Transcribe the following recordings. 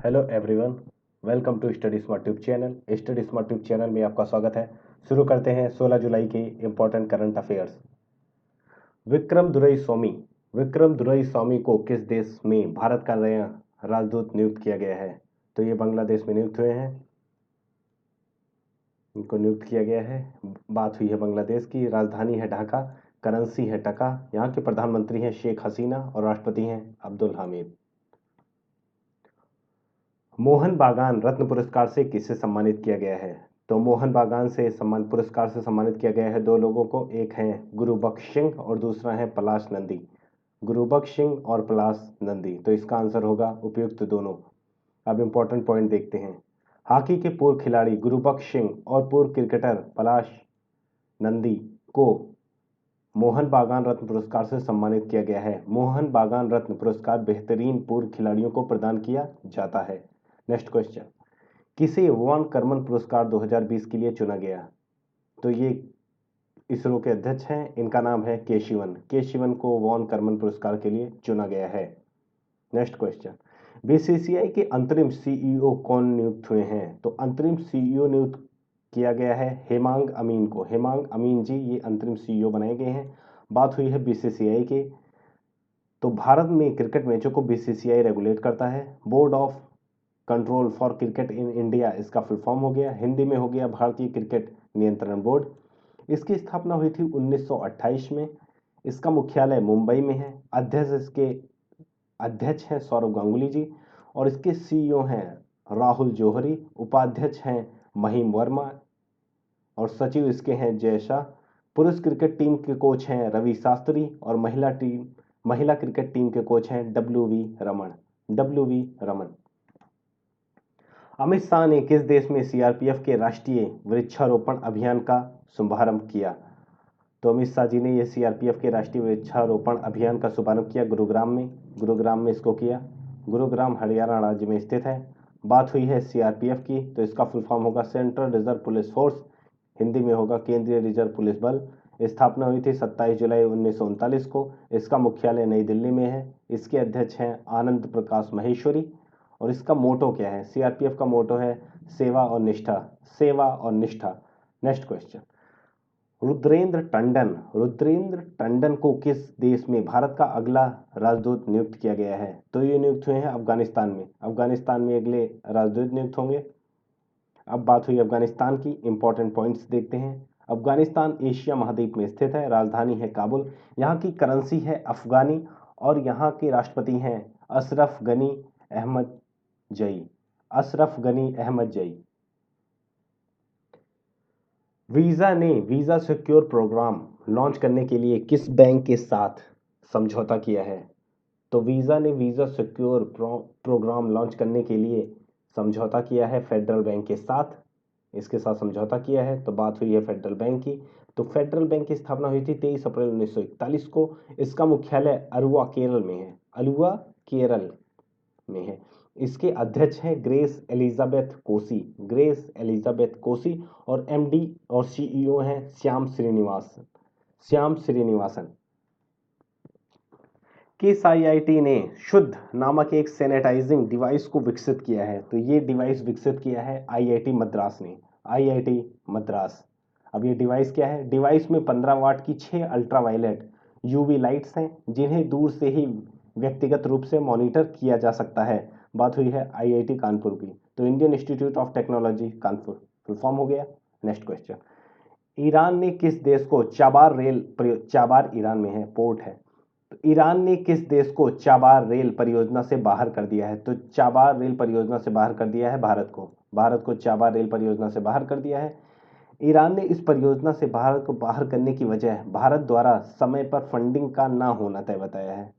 Hello everyone, welcome to Study Smart Tube channel. Study Smart Tube channel में आपका स्वागत है। शुरू करते हैं 16 जुलाई के important current affairs. Vikram Doraiswamy स्वामी को किस देश में भारत का नया राजदूत नियुक्त किया गया है? तो ये बांग्लादेश में नियुक्त हुए हैं, इनको नियुक्त किया गया है। बात हुई है बांग्लादेश की। राजधानी है ढाका, करेंसी है टका। यहाँ के प्रधानमंत्री हैं शेख हसीना और राष्ट्रपति हैं अब्दुल हामिद। मोहन बागान रत्न पुरस्कार से किसे सम्मानित किया गया है? तो मोहन बागान से पुरस्कार से सम्मानित किया गया है दो लोगों को। एक हैं गुरुबख्श सिंह और दूसरा है पलाश नंदी। गुरुबख्श सिंह और पलाश नंदी, तो इसका आंसर होगा उपयुक्त दोनों। अब इंपॉर्टेंट पॉइंट देखते हैं। हॉकी के पूर्व खिलाड़ी गुरुबख्श सिंह और पूर्व क्रिकेटर पलाश नंदी को मोहन बागान रत्न पुरस्कार से सम्मानित किया गया है। मोहन बागान रत्न पुरस्कार बेहतरीन पूर्व खिलाड़ियों को प्रदान किया जाता है। नेक्स्ट क्वेश्चन, किसे वॉन करमन पुरस्कार 2020 के लिए चुना गया? तो ये इसरो के अध्यक्ष हैं, इनका नाम है के शिवन को वॉन करमन पुरस्कार के लिए चुना गया है। नेक्स्ट क्वेश्चन, बीसीसीआई के अंतरिम सीईओ कौन नियुक्त हुए हैं? तो अंतरिम सीईओ नियुक्त किया गया है हेमांग अमीन को। हेमांग अमीन जी ये अंतरिम सीईओ बनाए गए हैं। बात हुई है बीसीसीआई के। तो भारत में क्रिकेट मैचों को बीसीसीआई रेगुलेट करता है। Board of control for cricket in India इसका फुल फॉर्म हो गया, हिंदी में हो गया भारतीय क्रिकेट नियंत्रण बोर्ड। इसकी स्थापना हुई थी 1928 में। इसका मुख्यालय मुंबई में है। अध्यक्ष हैं सौरव गांगुली जी और इसके सीईओ हैं राहुल जौहरी। उपाध्यक्ष हैं महिम वर्मा और सचिव इसके हैं जय शाह। पुरुष क्रिकेट टीम के कोच हैं रवि शास्त्री और महिला क्रिकेट टीम के कोच हैं डब्ल्यू वी रमन। अमित शाह ने किस देश में सीआरपीएफ के राष्ट्रीय वृक्षारोपण अभियान का शुभारंभ किया? तो अमित शाह जी ने यह सीआरपीएफ के राष्ट्रीय वृक्षारोपण अभियान का शुभारंभ किया गुरुग्राम में इसको किया। गुरुग्राम हरियाणा राज्य में स्थित है। बात हुई है सीआरपीएफ की, तो इसका फुल फॉर्म होगा central reserve police force, Hindi में होगा केंद्रीय रिजर्व पुलिस बल। स्थापना हुई थी 27 जुलाई 1939 को। इसका मुख्यालय नई दिल्ली में है। इसके अध्यक्ष हैं आनंद प्रकाश महेश्वरी। और इसका मोटो क्या है? सीआरपीएफ का मोटो है सेवा और निष्ठा। नेक्स्ट क्वेश्चन, रुद्रेंद्र टंडन को किस देश में भारत का अगला राजदूत नियुक्त किया गया है? तो ये नियुक्त हुए हैं अफगानिस्तान में अगले राजदूत नियुक्त होंगे। अब बात हुई अफगानिस्तान की, इंपॉर्टेंट पॉइंट्स देखते हैं। अफगानिस्तान एशिया महाद्वीप में स्थित है। राजधानी है काबुल। यहाँ की करेंसी है अफगानी और यहाँ के राष्ट्रपति हैं अशरफ गनी अहमद जई। वीजा सिक्योर प्रोग्राम लॉन्च करने के लिए किस बैंक के साथ समझौता किया है? तो वीजा सिक्योर प्रोग्राम लॉन्च करने के लिए समझौता किया है फेडरल बैंक के साथ। इसके साथ समझौता किया है, तो बात हुई है फेडरल बैंक की। तो फेडरल बैंक की स्थापना हुई थी 23 अप्रैल 1941 को। इसका मुख्यालय अरुआ केरल में है। इसके अध्यक्ष हैं ग्रेस एलिजाबेथ कोसी और एमडी और सीईओ हैं श्याम श्रीनिवासन। किस आईआईटी ने शुद्ध नामक एक सैनिटाइजिंग डिवाइस को विकसित किया है? तो ये डिवाइस विकसित किया है आईआईटी मद्रास। अब ये डिवाइस क्या है? डिवाइस में 15 वाट की 6 अल्ट्रावायलेट यूवी लाइट्स हैं जिन्हें दूर से ही व्यक्तिगत रूप से मॉनिटर किया जा सकता है। बात हुई है आईआईटी कानपुर की। तो Indian institute of technology Kanpur full form हो गया। नेक्स्ट क्वेश्चन, ईरान ने किस देश को चाबार ईरान में है, पोर्ट है। तो ईरान ने किस देश को चाबार रेल परियोजना से बाहर कर दिया है? तो चाबार रेल परियोजना से बाहर कर दिया है भारत को चाबार रेल परियोजना से बाहर कर दिया है। ईरान ने इस परियोजना से भारत को बाहर करने की वजह भारत द्वारा समय पर फंडिंग का ना होना तय बताया है।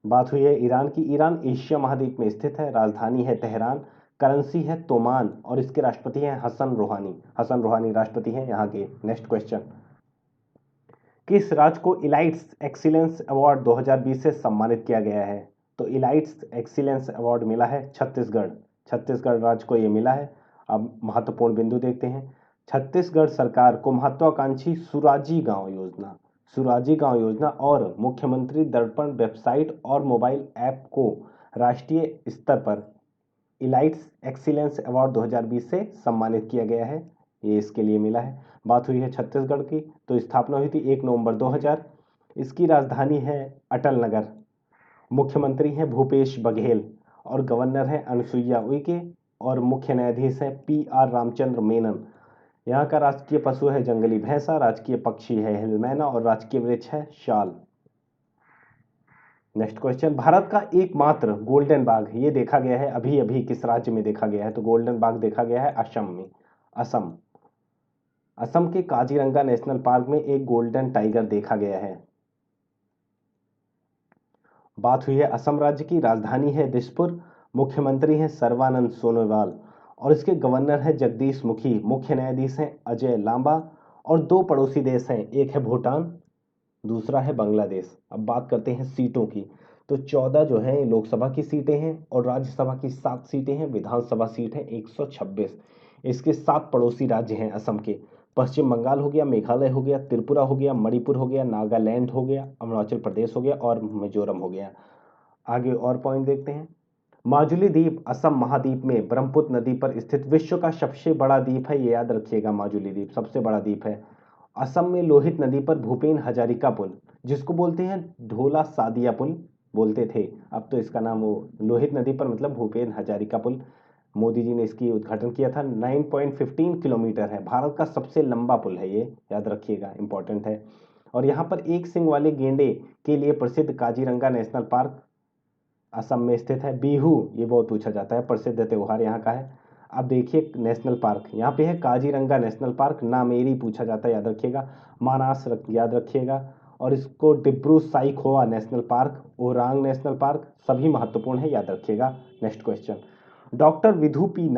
बात हुई है ईरान की। ईरान एशिया महाद्वीप में स्थित है। राजधानी है तेहरान। करेंसी है तोमान और इसके राष्ट्रपति हैं हसन रोहानी राष्ट्रपति हैं यहाँ के। नेक्स्ट क्वेश्चन, किस राज्य को इलाइट्स एक्सीलेंस अवार्ड 2020 से सम्मानित किया गया है? तो इलाइट्स एक्सीलेंस अवार्ड मिला है छत्तीसगढ़ राज्य को ये मिला है। अब महत्वपूर्ण बिंदु देखते हैं। छत्तीसगढ़ सरकार को महत्वाकांक्षी सुराजी गांव योजना और मुख्यमंत्री दर्पण वेबसाइट और मोबाइल ऐप को राष्ट्रीय स्तर पर इलाइट्स एक्सीलेंस अवार्ड 2020 से सम्मानित किया गया है, ये इसके लिए मिला है। बात हुई है छत्तीसगढ़ की, तो स्थापना हुई थी 1 नवंबर 2000। इसकी राजधानी है अटल नगर। मुख्यमंत्री हैं भूपेश बघेल और गवर्नर हैं अनुसुईया उइके और मुख्य न्यायाधीश हैं PR रामचंद्र मेनन। यहाँ का राजकीय पशु है जंगली भैंसा, राजकीय पक्षी है हिलमैना और राजकीय वृक्ष है शाल। नेक्स्ट क्वेश्चन, भारत का एकमात्र गोल्डन बाघ ये देखा गया है अभी अभी किस राज्य में देखा गया है? तो गोल्डन बाघ देखा गया है असम में। असम के काजीरंगा नेशनल पार्क में एक गोल्डन टाइगर देखा गया है। बात हुई है असम राज्य की, राजधानी है दिसपुर, मुख्यमंत्री हैं सर्बानंद सोनोवाल और इसके गवर्नर हैं जगदीश मुखी, मुख्य न्यायाधीश हैं अजय लांबा और 2 पड़ोसी देश हैं, एक है भूटान, दूसरा है बांग्लादेश। अब बात करते हैं सीटों की, तो 14 जो है लोकसभा की सीटें हैं और राज्यसभा की 7 सीटें हैं, विधानसभा सीट है 126। इसके 7 पड़ोसी राज्य हैं असम के, पश्चिम बंगाल हो गया, मेघालय हो गया, त्रिपुरा हो गया, मणिपुर हो गया, नागालैंड हो गया, अरुणाचल प्रदेश हो गया और मिजोरम हो गया। आगे और पॉइंट देखते हैं। माजुली द्वीप असम महाद्वीप में ब्रह्मपुत्र नदी पर स्थित विश्व का सबसे बड़ा द्वीप है, ये याद रखिएगा, माजुली द्वीप सबसे बड़ा द्वीप है। असम में लोहित नदी पर भूपेन हजारिका पुल, जिसको बोलते हैं ढोला सादिया पुल बोलते थे, अब तो इसका नाम वो लोहित नदी पर मतलब भूपेन हजारिका पुल, मोदी जी ने इसकी उद्घाटन किया था। 9.15 किलोमीटर है, भारत का सबसे लंबा पुल है ये, याद रखिएगा, इंपॉर्टेंट है। और यहाँ पर एक सिंग वाले गेंडे के लिए प्रसिद्ध काजीरंगा नेशनल पार्क असम में स्थित है। बिहू ये बहुत पूछा जाता है, प्रसिद्ध त्योहार यहाँ का है। अब देखिए नेशनल पार्क यहाँ पे है काजीरंगा नेशनल पार्क, नामेरी पूछा जाता है, याद रखिएगा। मानास याद रखिएगा, और इसको Dibru Saikhowa national park, Orang national park सभी महत्वपूर्ण है, याद रखिएगा। Next question, doctor Vidhu P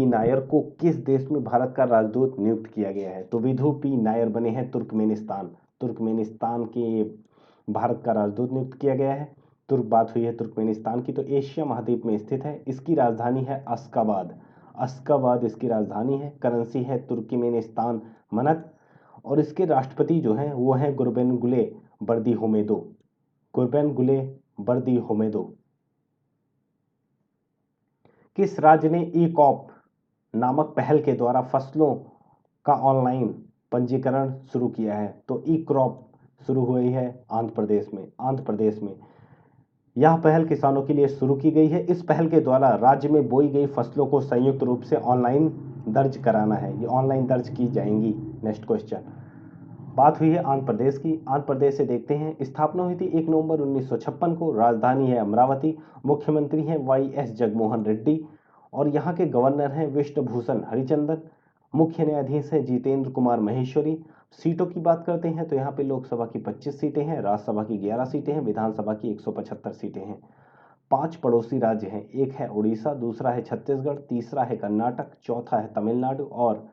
Nair को किस देश में भारत का राजदूत नियुक्त किया गया है? तो विधु पी नायर बने हैं तुर्कमेनिस्तान के भारत का राजदूत नियुक्त किया गया है। बात हुई है तुर्कमेनिस्तान की, तो एशिया महाद्वीप में स्थित है, इसकी राजधानी है अश्काबाद इसकी राजधानी है। करेंसी है तुर्कमेनिस्तान मनत और इसके राष्ट्रपति जो हैं वो हैं गुरबेनगुले बर्दी होमेदो। किस राज्य ने ई कॉप नामक पहल के द्वारा फसलों का ऑनलाइन पंजीकरण शुरू किया है? तो ई क्रॉप शुरू हुई है आंध्र प्रदेश में। यह पहल किसानों के लिए शुरू की गई है। इस पहल के द्वारा राज्य में बोई गई फसलों को संयुक्त रूप से ऑनलाइन दर्ज कराना है, ये ऑनलाइन दर्ज की जाएंगी। नेक्स्ट क्वेश्चन, बात हुई है आंध्र प्रदेश की, आंध्र प्रदेश से देखते हैं। स्थापना हुई थी 1 नवंबर 1956 को, राजधानी है अमरावती, मुख्यमंत्री हैं YS जगनमोहन रेड्डी और यहाँ के गवर्नर हैं विष्णुभूषण हरिचंदन, मुख्य न्यायाधीश हैं जितेंद्र कुमार महेश्वरी। सीटों की बात करते हैं तो यहाँ पे लोकसभा की 25 सीटें हैं, राज्यसभा की 11 सीटें हैं, विधानसभा की 175 सीटें हैं। 5 पड़ोसी राज्य हैं, एक है उड़ीसा, दूसरा है छत्तीसगढ़, तीसरा है कर्नाटक, चौथा है तमिलनाडु और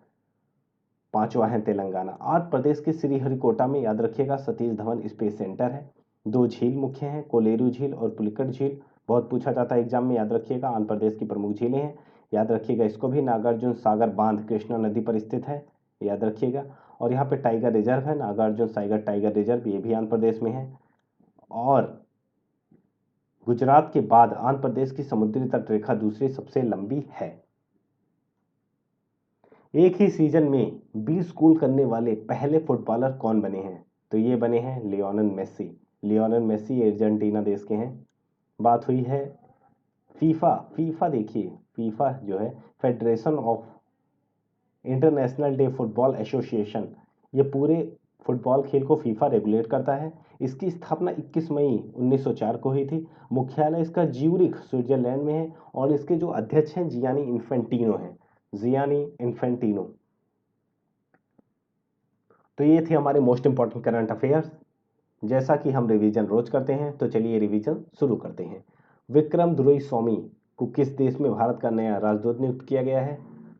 5वां है तेलंगाना। आंध्र प्रदेश के श्रीहरिकोटा में, याद रखिएगा, सतीश धवन स्पेस सेंटर है। 2 झील मुख्य हैं, कोलेरू झील और पुलिकट झील, बहुत पूछा जाता है एग्जाम में, याद रखिएगा। आंध्र प्रदेश की प्रमुख झीलें हैं, याद रखिएगा इसको भी। नागार्जुन सागर बांध कृष्णा नदी पर स्थित है, याद रखिएगा। और यहाँ पे टाइगर रिजर्व है, नागार्जुन सागर टाइगर रिजर्व, ये भी आंध्र प्रदेश में है। और गुजरात के बाद आंध्र प्रदेश की समुद्री तट रेखा दूसरी सबसे लंबी है। एक ही सीजन में 20 गोल करने वाले पहले फुटबॉलर कौन बने हैं? तो ये बने हैं लियोनेल मेसी अर्जेंटीना देश के हैं। बात हुई है फीफा देखिए, फीफा जो है federation of international day football association, ये पूरे फुटबॉल खेल को फीफा रेगुलेट करता है। इसकी स्थापना 21 मई 1904 को हुई थी। मुख्यालय इसका ज्यूरिख स्विट्जरलैंड में है और इसके जो अध्यक्ष हैं जियानी इन्फेंटिनो। तो ये थे हमारे मोस्ट इंपॉर्टेंट करंट अफेयर्स। जैसा कि हम रिवीजन रोज करते हैं, तो चलिए रिवीजन शुरू करते हैं। विक्रम दुरई को किस देश में भारत का नया राजदूत नियुक्त किया गया है?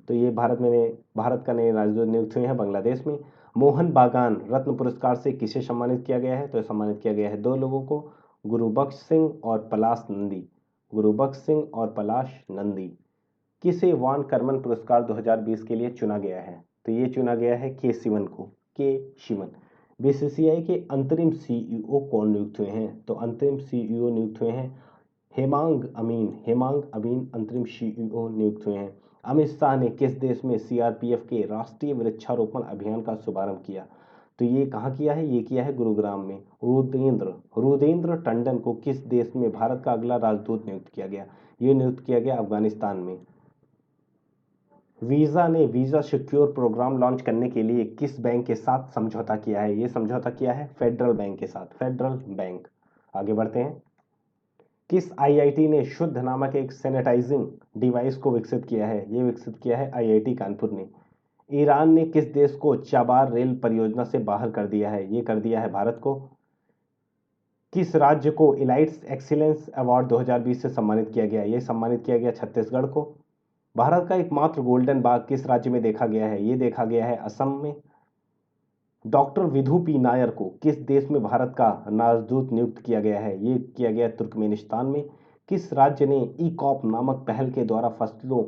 तो ये भारत का नए राजदूत नियुक्त हुए हैं बांग्लादेश में। मोहन बागान रत्न पुरस्कार से किसे सम्मानित किया गया है? तो सम्मानित किया गया है 2 लोगों को, गुरुबख्श सिंह और पलाश नंदी। किसे वान कर्मन पुरस्कार 2020 के लिए चुना गया है? तो ये चुना गया है के शिवन। बीसीसीआई के अंतरिम CEO कौन नियुक्त हुए हैं? तो अंतरिम CEO नियुक्त हुए हैं हेमांग अमीन अंतरिम सीईओ नियुक्त हुए हैं। अमित शाह ने किस देश में सीआरपीएफ के राष्ट्रीय वृक्षारोपण अभियान का शुभारंभ किया? तो ये कहाँ किया है? ये किया है गुरुग्राम में। रुदेंद्र टंडन को किस देश में भारत का अगला राजदूत नियुक्त किया गया? ये नियुक्त किया गया अफगानिस्तान में। वीजा ने वीजा सिक्योर प्रोग्राम लॉन्च करने के लिए किस बैंक के साथ समझौता किया है? ये समझौता किया है फेडरल बैंक के साथ, फेडरल बैंक। आगे बढ़ते हैं। किस आईआईटी ने शुद्ध नामक एक सैनिटाइजिंग डिवाइस को विकसित किया है? ये विकसित किया है आईआईटी कानपुर ने। ईरान ने किस देश को चाबार रेल परियोजना से बाहर कर दिया है? ये कर दिया है भारत को। किस राज्य को इलाइट्स एक्सीलेंस अवार्ड 2020 से सम्मानित किया गया? ये सम्मानित किया गया छत्तीसगढ़ को। भारत का एकमात्र गोल्डन बाघ किस राज्य में देखा गया है? ये देखा गया है असम में। डॉक्टर विधु पी नायर को किस देश में भारत का राजदूत नियुक्त किया गया है? ये किया गया तुर्कमेनिस्तान में। किस राज्य ने ई कॉप नामक पहल के द्वारा फसलों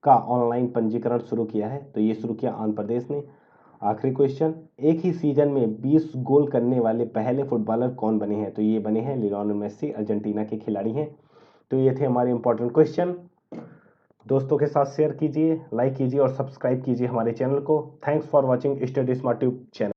का ऑनलाइन पंजीकरण शुरू किया है? तो ये शुरू किया आंध्र प्रदेश ने। आखिरी क्वेश्चन, एक ही सीजन में 20 गोल करने वाले पहले फुटबॉलर कौन बने हैं? तो ये बने हैं लियोनेल मेसी, अर्जेंटीना के खिलाड़ी हैं। तो ये थे हमारे इंपॉर्टेंट क्वेश्चन। दोस्तों के साथ शेयर कीजिए, लाइक कीजिए और सब्सक्राइब कीजिए हमारे चैनल को। Thanks for watching study Smart Tube channel.